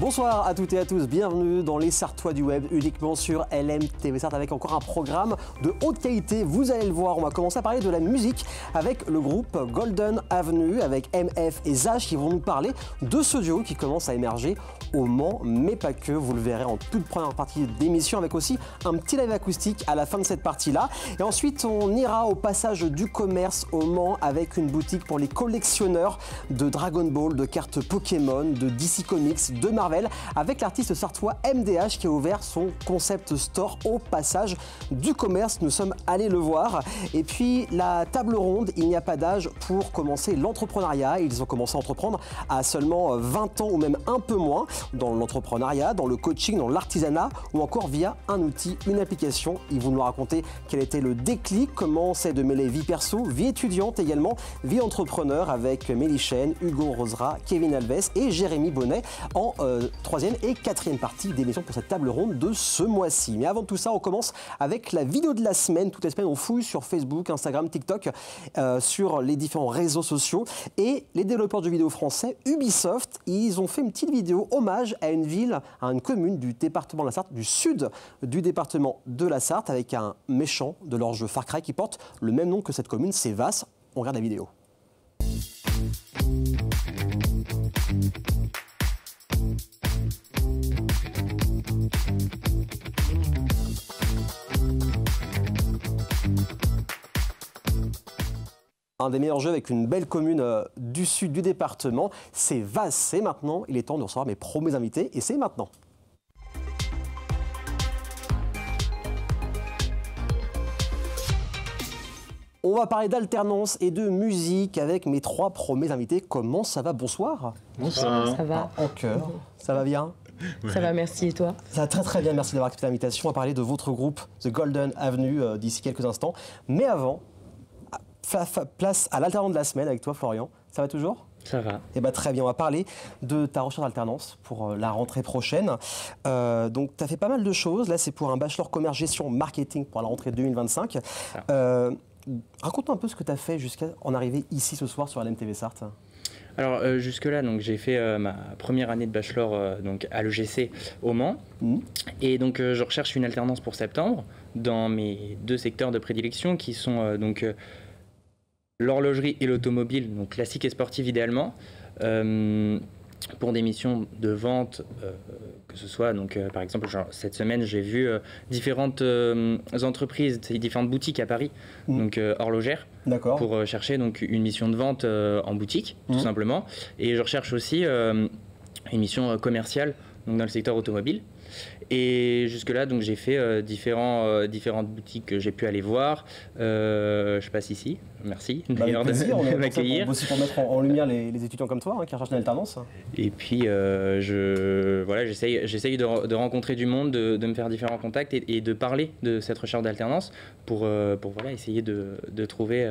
Bonsoir à toutes et à tous, bienvenue dans les Sartois du web, uniquement sur LMTV Sarthe avec encore un programme de haute qualité. Vous allez le voir, on va commencer à parler de la musique avec le groupe Golden Avenue, avec MF et Zach qui vont nous parler de ce duo qui commence à émerger au Mans, mais pas que. Vous le verrez en toute première partie d'émission avec aussi un petit live acoustique à la fin de cette partie-là. Et ensuite, on ira au passage du commerce au Mans avec une boutique pour les collectionneurs de Dragon Ball, de cartes Pokémon, de DC Comics, de Marvel, avec l'artiste sartois MDH qui a ouvert son concept store au passage du commerce. Nous sommes allés le voir. Et puis la table ronde, il n'y a pas d'âge pour commencer l'entrepreneuriat. Ils ont commencé à entreprendre à seulement 20 ans ou même un peu moins dans l'entrepreneuriat, dans le coaching, dans l'artisanat ou encore via un outil, une application. Ils vont nous raconter quel était le déclic, comment c'est de mêler vie perso, vie étudiante également, vie entrepreneur avec Mélie Chen, Hugo Rosera, Kevin Alves et Jérémy Bonnet en troisième et quatrième partie d'émission pour cette table ronde de ce mois-ci. Mais avant tout ça, on commence avec la vidéo de la semaine. Toute la semaine, on fouille sur Facebook, Instagram, TikTok, sur les différents réseaux sociaux. Et les développeurs de vidéos français, Ubisoft, ils ont fait une petite vidéo hommage à une ville, à une commune du département de la Sarthe, du sud du département de la Sarthe, avec un méchant de leur jeu Far Cry qui porte le même nom que cette commune, c'est Vas. On regarde la vidéo. Un des meilleurs jeux avec une belle commune du sud du département, c'est Vas. C'est maintenant, il est temps de recevoir mes premiers invités et c'est maintenant. On va parler d'alternance et de musique avec mes trois premiers invités. Comment ça va? Bonsoir. Bonsoir. Ça va. En cœur. Ça va bien? Ça va, merci. Et toi? Ça va très très bien, merci d'avoir accepté l'invitation. On va parler de votre groupe, The Golden Avenue, d'ici quelques instants. Mais avant, place à l'alternant de la semaine avec toi, Florian. Ça va toujours? Ça va. Eh ben, très bien, on va parler de ta recherche d'alternance pour la rentrée prochaine. Donc, tu as fait pas mal de choses. Là, c'est pour un bachelor commerce gestion marketing pour la rentrée 2025. Raconte-nous un peu ce que tu as fait jusqu'à en arriver ici ce soir sur LMTV Sarthe. Alors jusque-là, donc j'ai fait ma première année de bachelor donc à l'EGC au Mans. Et donc je recherche une alternance pour septembre dans mes deux secteurs de prédilection qui sont donc l'horlogerie et l'automobile, donc classique et sportive idéalement. Pour des missions de vente, que ce soit, donc, par exemple, genre, cette semaine, j'ai vu différentes entreprises, différentes boutiques à Paris, donc horlogères, pour chercher donc, une mission de vente en boutique, tout simplement. Et je recherche aussi une mission commerciale donc, dans le secteur automobile. Et jusque-là, donc j'ai fait différentes boutiques que j'ai pu aller voir. Je passe ici. Merci d'ailleurs de m'accueillir. Aussi pour mettre en lumière les étudiants comme toi qui recherchent une alternance. Et puis, j'essaye de rencontrer du monde, de me faire différents contacts et de parler de cette recherche d'alternance pour voilà, essayer de trouver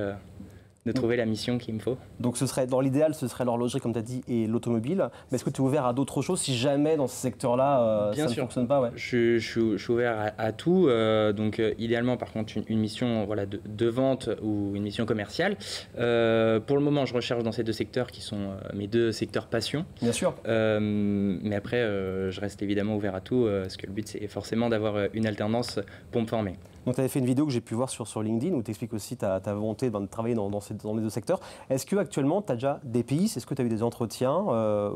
la mission qu'il me faut. Donc dans l'idéal, ce serait l'horlogerie, comme tu as dit, et l'automobile. Mais est-ce que tu es ouvert à d'autres choses si jamais dans ce secteur-là, ça ne fonctionne pas? Ouais. Je suis ouvert à tout. Donc idéalement, par contre, une mission voilà, de vente ou une mission commerciale. Pour le moment, je recherche dans ces deux secteurs qui sont mes deux secteurs passion. Bien sûr. Mais après, je reste évidemment ouvert à tout, parce que le but, c'est forcément d'avoir une alternance pour me former. Donc tu avais fait une vidéo que j'ai pu voir sur LinkedIn où tu expliques aussi ta volonté de travailler dans les deux secteurs. Est-ce qu'actuellement tu as déjà des pistes? Est-ce que tu as eu des entretiens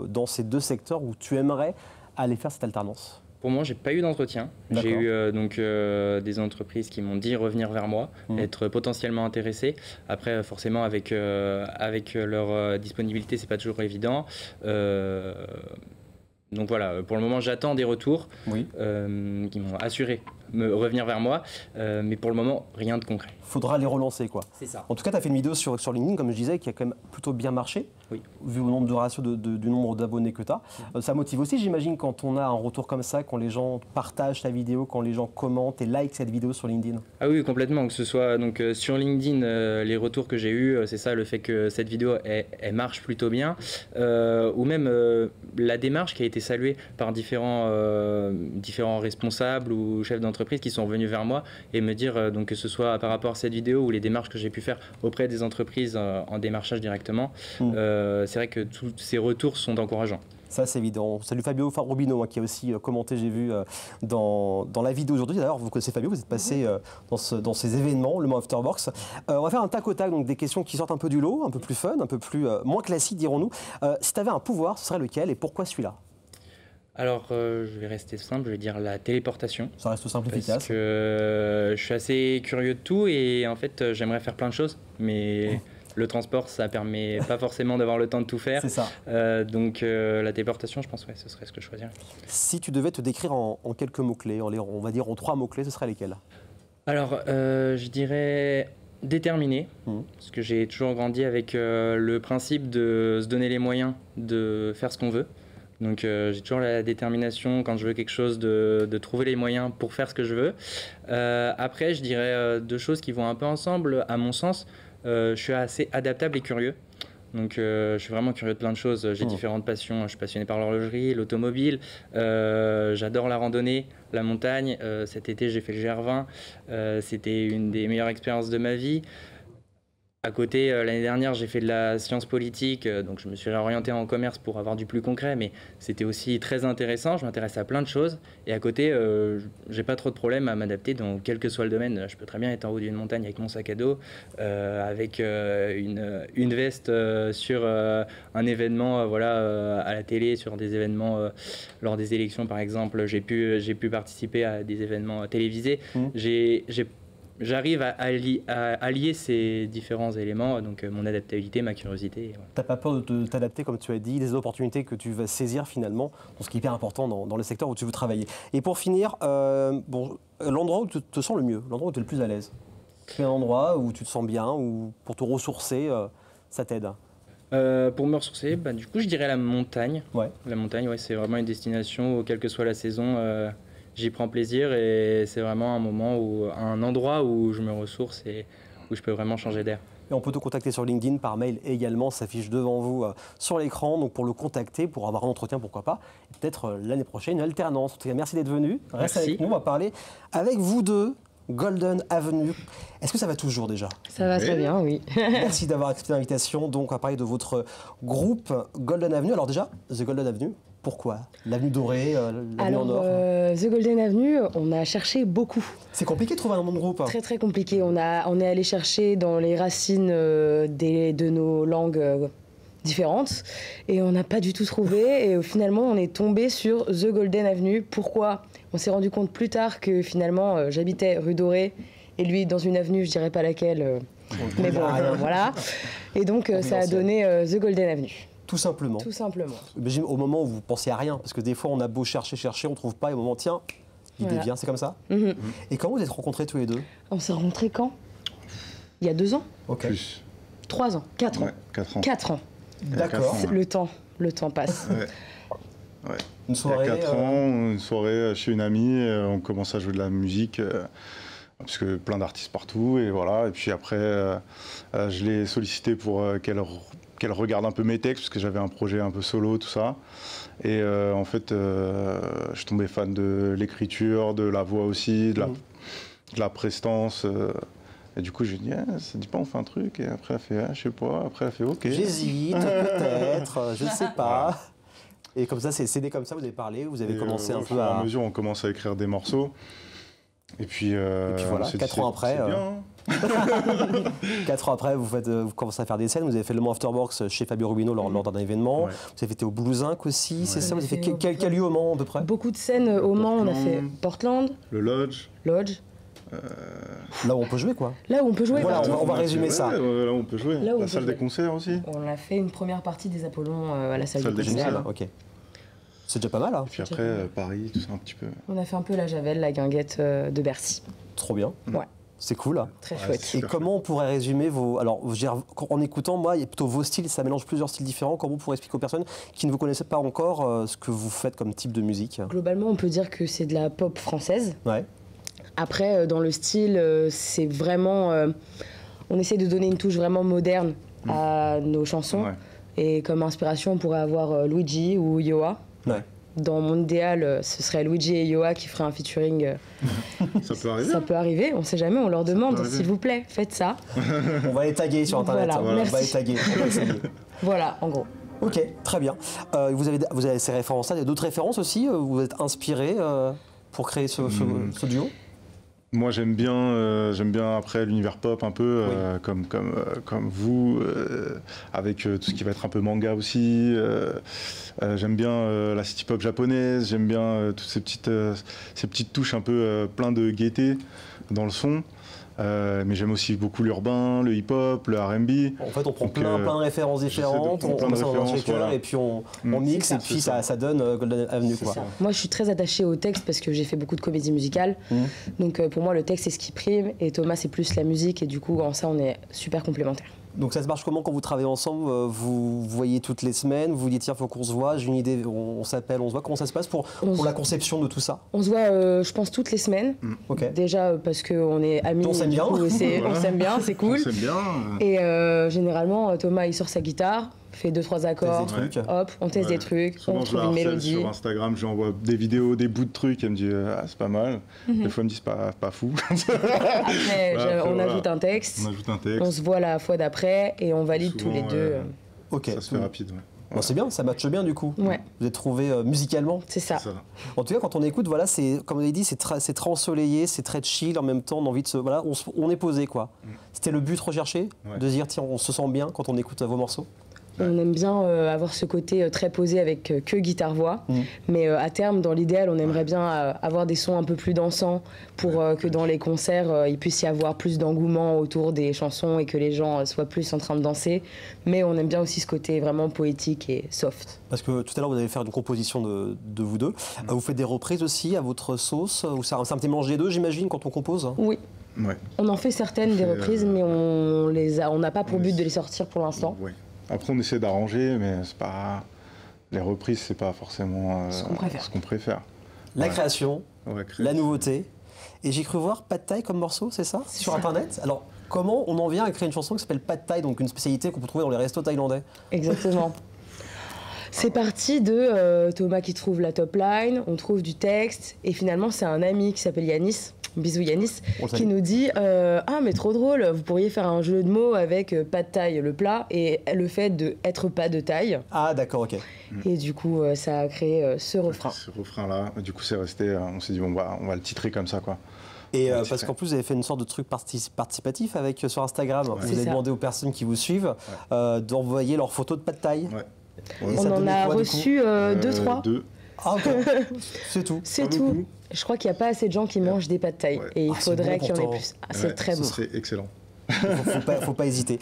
dans ces deux secteurs où tu aimerais aller faire cette alternance? Pour moi, j'ai pas eu d'entretien. J'ai eu des entreprises qui m'ont dit revenir vers moi, être potentiellement intéressées. Après, forcément, avec leur disponibilité, c'est pas toujours évident. Donc voilà, pour le moment, j'attends des retours qui m'ont assuré me revenir vers moi, mais pour le moment, rien de concret. Faudra les relancer, quoi. C'est ça. En tout cas, tu as fait une vidéo sur LinkedIn, comme je disais, qui a quand même plutôt bien marché, vu au nombre de ratio du nombre d'abonnés que tu as. Ça motive aussi, j'imagine, quand on a un retour comme ça, quand les gens partagent ta vidéo, quand les gens commentent et likent cette vidéo sur LinkedIn. Ah oui, complètement. Que ce soit donc, sur LinkedIn, les retours que j'ai eus, c'est ça, le fait que cette vidéo, elle marche plutôt bien, ou même la démarche qui a été saluée par différents responsables ou chefs d'entreprise qui sont venus vers moi et me dire, donc, que ce soit par rapport à cette vidéo ou les démarches que j'ai pu faire auprès des entreprises en démarchage directement, c'est vrai que tous ces retours sont encourageants. Ça, c'est évident. Salut Fabio Rubino, qui a aussi commenté, j'ai vu, dans la vidéo aujourd'hui. D'ailleurs, vous connaissez Fabio, vous êtes passé dans ces événements, le mois Afterworks. On va faire un tac au tac, donc des questions qui sortent un peu du lot, un peu plus fun, un peu plus moins classiques, dirons-nous. Si tu avais un pouvoir, ce serait lequel et pourquoi celui-là? Alors, je vais rester simple, je vais dire la téléportation. Ça reste simple et Parce efficace. que je suis assez curieux de tout et en fait, j'aimerais faire plein de choses, mais le transport, ça permet pas forcément d'avoir le temps de tout faire. C'est ça. Donc, la téléportation, je pense, ouais, ce serait ce que je choisirais. Si tu devais te décrire en quelques mots-clés, on va dire en 3 mots-clés, ce seraient lesquels? Alors, je dirais déterminé, parce que j'ai toujours grandi avec le principe de se donner les moyens de faire ce qu'on veut. Donc j'ai toujours la détermination quand je veux quelque chose de trouver les moyens pour faire ce que je veux. Après, je dirais 2 choses qui vont un peu ensemble, à mon sens. Je suis assez adaptable et curieux. Donc je suis vraiment curieux de plein de choses. J'ai différentes passions. Je suis passionné par l'horlogerie, l'automobile. J'adore la randonnée, la montagne. Cet été, j'ai fait le GR20. C'était une des meilleures expériences de ma vie. À côté, l'année dernière, j'ai fait de la science politique, donc je me suis réorienté en commerce pour avoir du plus concret, mais c'était aussi très intéressant, je m'intéresse à plein de choses. Et à côté, j'ai pas trop de problèmes à m'adapter dans quel que soit le domaine. Je peux très bien être en haut d'une montagne avec mon sac à dos, avec une veste sur un événement à la télé, sur des événements, lors des élections par exemple. J'ai pu participer à des événements télévisés. J'arrive à allier ces différents éléments, donc mon adaptabilité, ma curiosité. Voilà. T'as pas peur de t'adapter, comme tu as dit, des opportunités que tu vas saisir finalement, ce qui est hyper important dans le secteur où tu veux travailler. Et pour finir, l'endroit où tu te sens le mieux, l'endroit où tu es le plus à l'aise. Quel endroit où tu te sens bien, ou pour te ressourcer, ça t'aide? Pour me ressourcer, du coup je dirais la montagne. Ouais. La montagne, ouais, c'est vraiment une destination où, quelle que soit la saison, j'y prends plaisir et c'est vraiment un endroit où je me ressource et où je peux vraiment changer d'air. Et on peut te contacter sur LinkedIn, par mail également, ça s'affiche devant vous sur l'écran. Donc pour le contacter, pour avoir un entretien, pourquoi pas, et peut-être l'année prochaine une alternance. En tout cas, merci d'être venu. Reste avec nous, on va parler avec vous deux. Golden Avenue. Est-ce que ça va toujours déjà? Ça va très bien, oui. Merci d'avoir accepté l'invitation. Donc on va parler de votre groupe Golden Avenue. Alors déjà, The Golden Avenue. Pourquoi? L'avenue dorée, l'avenue en or? The Golden Avenue, on a cherché beaucoup. C'est compliqué de trouver un nom de groupe. Très très compliqué. On est allé chercher dans les racines de nos langues différentes et on n'a pas du tout trouvé. Et finalement, on est tombé sur The Golden Avenue. Pourquoi? On s'est rendu compte plus tard que finalement, j'habitais rue Dorée et lui dans une avenue, je dirais pas laquelle, mais bon, voilà. Et donc, ça a donné The Golden Avenue. Tout simplement. Tout simplement. Au moment où vous pensiez à rien, parce que des fois on a beau chercher, on trouve pas, et au moment tiens, l'idée vient, c'est comme ça. Et comment vous êtes rencontrés tous les deux? On s'est rencontrés quand? Il y a 2 ans. Okay. Plus. 3 ans, 4 ans. Ouais, 4 ans. 4 ans. D'accord. Le temps passe. Ouais. Une soirée. Il y a 4 ans, une soirée chez une amie, on commence à jouer de la musique, parce que plein d'artistes partout, et voilà. Et puis après, je l'ai sollicité pour qu'elle regarde un peu mes textes, parce que j'avais un projet un peu solo, tout ça. Et en fait, je suis tombé fan de l'écriture, de la voix aussi, de la prestance. Et du coup, j'ai dit, ça dit pas, on fait un truc. Et après, elle fait, je sais pas. Après, elle fait, ok. J'hésite, peut-être, je ne sais pas. Et comme ça, c'est né comme ça, vous avez parlé, vous avez commencé un peu à... À mesure, on commence à écrire des morceaux. Et puis voilà, 4 ans après... 4 ans après, vous commencez à faire des scènes. Vous avez fait le Mans Afterworks chez Fabio Rubino lors d'un événement. Ouais. Vous avez été au Boulouzinc aussi, c'est ça? Vous avez fait quel lieu au Mans à peu près? Beaucoup de scènes au Mans. On a fait Portland. Le Lodge. Là où on peut jouer, quoi. Là où on peut jouer, voilà, on va résumer ça. Là où on peut jouer. La salle des concerts aussi. On a fait une première partie des Apollons à la salle des concerts. Ok. C'est déjà pas mal. Hein. Et puis après, Paris, tout ça un petit peu. On a fait un peu la Javel, la guinguette de Bercy. Trop bien. Ouais. C'est cool. Très chouette. Et comment on pourrait résumer vos... Alors, en écoutant, moi, il y a plutôt vos styles, ça mélange plusieurs styles différents. Comment vous pourrez expliquer aux personnes qui ne vous connaissaient pas encore ce que vous faites comme type de musique? Globalement, on peut dire que c'est de la pop française. Ouais. Après, dans le style, c'est vraiment... on essaie de donner une touche vraiment moderne à nos chansons. Ouais. Et comme inspiration, on pourrait avoir Luigi ou Yoa. Ouais. Dans mon idéal, ce serait Luigi et Yoa qui feraient un featuring. Ça peut arriver. Ça peut arriver, on ne sait jamais, on leur demande, s'il vous plaît, faites ça. On va les taguer sur Internet. Voilà. On va les taguer. Voilà, en gros. Ok, très bien. Vous avez ces références-là, il y a d'autres références aussi, vous êtes inspiré pour créer ce duo? Moi j'aime bien après l'univers pop un peu, comme vous, avec tout ce qui va être un peu manga aussi. J'aime bien la city pop japonaise, j'aime bien toutes ces petites touches un peu plein de gaieté dans le son. Mais j'aime aussi beaucoup l'urbain, le hip-hop, le R&B. En fait, on prend plein de références différentes, on met ça dans un shaker et puis on mixe et puis ça donne Golden Avenue. Quoi. Moi, je suis très attachée au texte parce que j'ai fait beaucoup de comédie musicale. Donc pour moi, le texte, c'est ce qui prime et Thomas, c'est plus la musique et du coup, en ça, on est super complémentaires. Donc ça se marche comment quand vous travaillez ensemble? Vous voyez toutes les semaines, vous dites tiens, faut qu'on se voit, j'ai une idée, on s'appelle, on se voit. Comment ça se passe pour la conception de tout ça? On se voit, je pense, toutes les semaines. Okay. Déjà parce qu'on est amis. On s'aime bien. On s'aime bien, c'est cool. On s'aime bien. Et généralement, Thomas, il sort sa guitare, fait 2-3 accords, hop, on teste des trucs, souvent, on trouve une mélodie. Sur Instagram, j'envoie des vidéos, des bouts de trucs, elle me dit ah, c'est pas mal. Des fois, elle me dit c'est pas fou. Après, on ajoute un texte. On se voit la fois d'après et on valide tous les deux. Ok. Ça se fait rapide. Ouais. Bon, c'est bien, ça matche bien du coup. Ouais. Vous êtes trouvés musicalement. C'est ça. En tout cas, quand on écoute, voilà, c'est comme vous avez dit, c'est très ensoleillé, c'est très chill. En même temps, on a envie de on est posé quoi. C'était le but recherché, de dire tiens, on se sent bien quand on écoute vos morceaux. On aime bien avoir ce côté très posé avec que guitare-voix, mais à terme, dans l'idéal, on aimerait bien avoir des sons un peu plus dansants pour que dans les concerts, il puisse y avoir plus d'engouement autour des chansons et que les gens soient plus en train de danser. Mais on aime bien aussi ce côté vraiment poétique et soft. Parce que tout à l'heure, vous allez faire une composition de vous deux. Vous faites des reprises aussi à votre sauce, ou c'est un petit mélange des deux, j'imagine, quand on compose? Oui. Ouais. On en fait certaines des reprises, mais on n'a pas pour but de les sortir pour l'instant. Ouais. Après, on essaie d'arranger, mais c'est pas... les reprises, c'est pas forcément ce qu'on préfère. La création, la nouveauté. Et j'ai cru voir Pad Thai comme morceau, c'est ça? Sur Internet. Alors, comment on en vient à créer une chanson qui s'appelle Pad Thai, donc une spécialité qu'on peut trouver dans les restos thaïlandais? Exactement. C'est parti de Thomas qui trouve la top line, on trouve du texte, et finalement, c'est un ami qui s'appelle Yanis. Bisous Yanis, qui nous dit ah mais trop drôle, vous pourriez faire un jeu de mots avec pad thai le plat et le fait de être pas de taille. Ah d'accord, ok. Et du coup ça a créé ce refrain. Ce refrain là, du coup c'est resté, on s'est dit bon bah on va le titrer comme ça quoi. Et parce qu'en plus vous avez fait une sorte de truc participatif avec sur Instagram. Vous avez demandé aux personnes qui vous suivent d'envoyer leurs photos de pad thai. On en a reçu 2-3. Ah ok, c'est tout. C'est tout. Je crois qu'il n'y a pas assez de gens qui mangent des pad thai et il faudrait qu'il y en ait plus. C'est très bon. Ce serait excellent. Faut pas hésiter.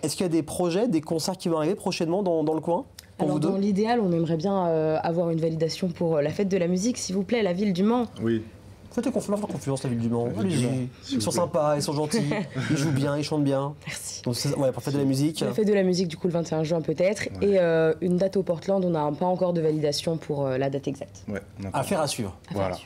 Est-ce qu'il y a des projets, des concerts qui vont arriver prochainement dans le coin pour vous deux? Dans l'idéal, on aimerait bien avoir une validation pour la fête de la musique, s'il vous plaît, la ville du Mans. Oui. Faites confiance, la ville du Mans. Allez-y. Ils sont sympas, ils sont gentils, ils jouent bien, ils chantent bien. Merci. Donc, pour la fête de la musique. La fête de la musique, du coup, le 21 juin peut-être. Et une date au Portland, on n'a pas encore de validation pour la date exacte. Affaire à suivre. Voilà.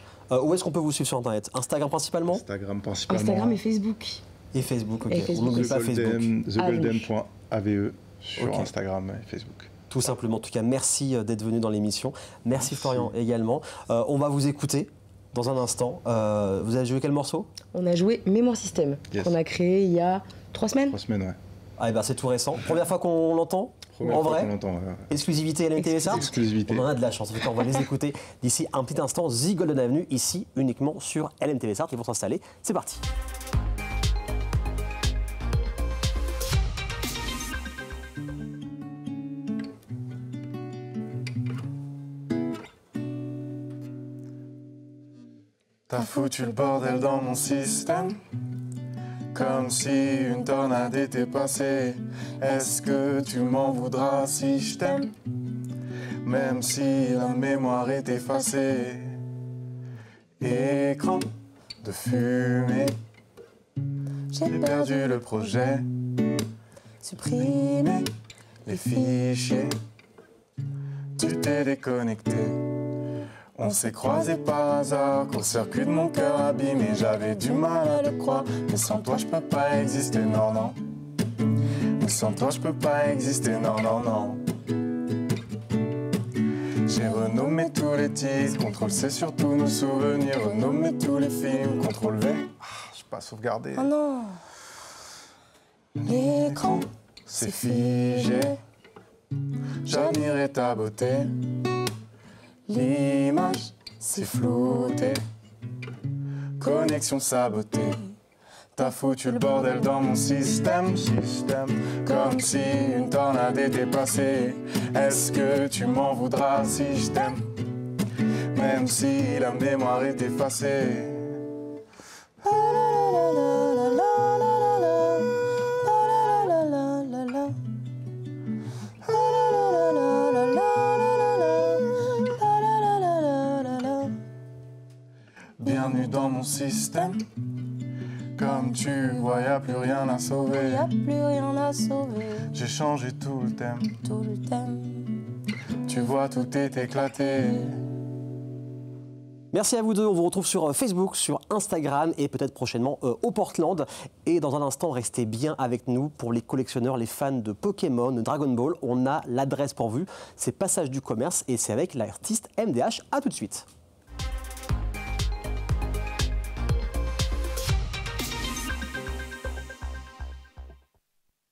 Où est-ce qu'on peut vous suivre sur Internet? Instagram principalement? Instagram et Facebook. Et Facebook, ok. Et Facebook. On n'oublie pas Facebook. TheGolden.ave sur Instagram et Facebook. Tout simplement. En tout cas, merci d'être venu dans l'émission. Merci Florian également. On va vous écouter dans un instant. Vous avez joué quel morceau? On a joué Mémoire System, qu'on a créé il y a 3 semaines. 3 semaines, ouais. Ah, ben c'est tout récent. Première fois qu'on l'entend? En vrai? Exclusivité LM TV-Sart? Exclusivité. On en a de la chance. En tout cas, on va les écouter d'ici un petit instant. The Golden Avenue, ici uniquement sur LM TV-Sart. Ils vont s'installer. C'est parti. T'as foutu le bordel dans mon système, comme si une tornade était passée. Est-ce que tu m'en voudras si je t'aime, même si la mémoire est effacée? Écran de fumée, j'ai perdu le projet. Supprimer les fichiers, tu t'es déconnecté. On s'est croisés par hasard, court-circuit de mon cœur abîmé. J'avais du mal à le croire, mais sans toi je peux pas exister, non, non. Mais sans toi je peux pas exister, non, non, non. J'ai renommé tous les titres, CTRL-C sur tous nos souvenirs. Renommé tous les films, CTRL-V. J'ai pas sauvegardé. Oh non. L'écran, c'est figé. j'admirais ta beauté. L'image s'est floutée, connexion sabotée. T'as foutu le bordel dans mon système, comme si une tornade était passée. Est-ce que tu m'en voudras si je t'aime, même si la mémoire est effacée? Bienvenue dans mon système. Comme tu vois, y'a plus rien à sauver. Y'a plus rien à sauver. J'ai changé tout le thème. Tout le thème. Tu vois, tout est éclaté. Merci à vous deux, on vous retrouve sur Facebook, sur Instagram et peut-être prochainement au Portland. Et dans un instant, restez bien avec nous pour les collectionneurs, les fans de Pokémon, de Dragon Ball. On a l'adresse pour vous, c'est Passage du Commerce et c'est avec l'artiste MDH. A tout de suite.